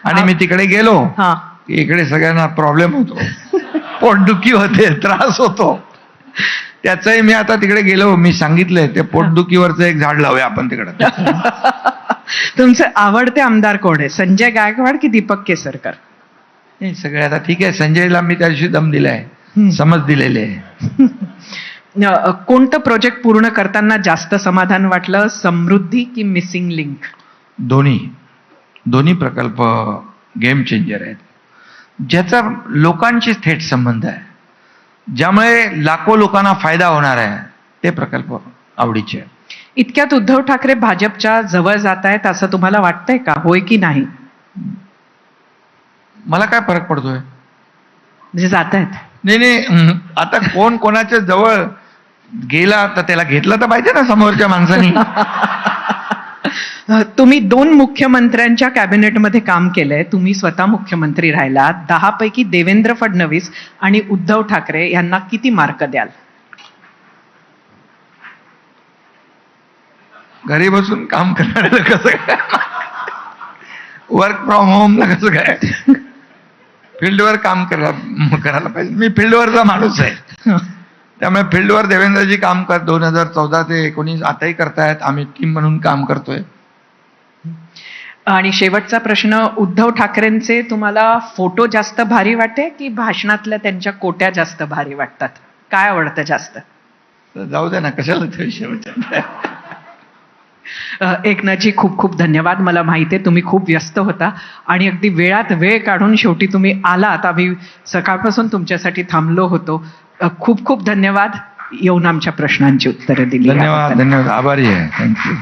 आणि मी तिकडे गेलो हा. की इकडे सगळ्यांना प्रॉब्लेम होतो, पोटदुखी होते, त्रास होतो. त्याचंही मी आता तिकडे गेलो, मी सांगितलंय ते पोटदुखीवरचं एक झाड लावूया आपण तिकडे. तुमचे आवडते आमदार कोण आहे, संजय गायकवाड की दीपक केसरकर? नाही, सगळे आता ठीक आहे. संजयला मी त्या दिवशी दम दिलाय, समज दिलेले आहे. कोणतं प्रोजेक्ट पूर्ण करताना जास्त समाधान वाटलं, समृद्धी की मिसिंग लिंक? दोन्ही प्रकल्प गेम चेंजर आहेत, ज्याचा लोकांशी थेट संबंध आहे, ज्यामुळे लाखो लोकांना फायदा होणार आहे. ते प्रकल्प आवडीचे आहे. इतक्यात उद्धव ठाकरे भाजपच्या जवळ जात आहेत असं तुम्हाला वाटतंय का, होय की नाही? मला काय फरक पडतोय? म्हणजे जात आहेत. नाही, आता कोण कोणाच्या जवळ गेला तर त्याला घेतलं तर पाहिजे ना समोरच्या माणसानी. तुम्ही 2 मुख्यमंत्र्यांच्या कॅबिनेटमध्ये काम केलंय, तुम्ही स्वतः मुख्यमंत्री राहिलात. 10 पैकी देवेंद्र फडणवीस आणि उद्धव ठाकरे यांना किती मार्क द्याल? घरी बसून काम करणाऱ्याला कसं काय, वर्क फ्रॉम होमला कसं काय, फील्डवर काम करायला पाहिजे. मी फील्डवरचा माणूस आहे, त्यामुळे फील्डवर देवेंद्रजी काम 2014 ते 19 आताही करतायत. आम्ही टीम म्हणून काम करतोय. आणि शेवटचा प्रश्न, उद्धव ठाकरेंचे तुम्हाला फोटो जास्त भारी वाटते की भाषणातल्या त्यांच्या कोट्या जास्त भारी वाटतात? काय आवडतं जास्त? जाऊ दे ना, कशाला ते विषय. एकनाथजी, खूप खूप धन्यवाद. मला माहिती आहे तुम्ही खूप व्यस्त होता आणि अगदी वेळात वेळ काढून शेवटी तुम्ही आलात. आम्ही सकाळपासून तुमच्यासाठी थांबलो होतो. खूप खूप धन्यवाद येऊन आमच्या प्रश्नांची उत्तरं दिली. धन्यवाद, आभारी आहे. थँक्यू.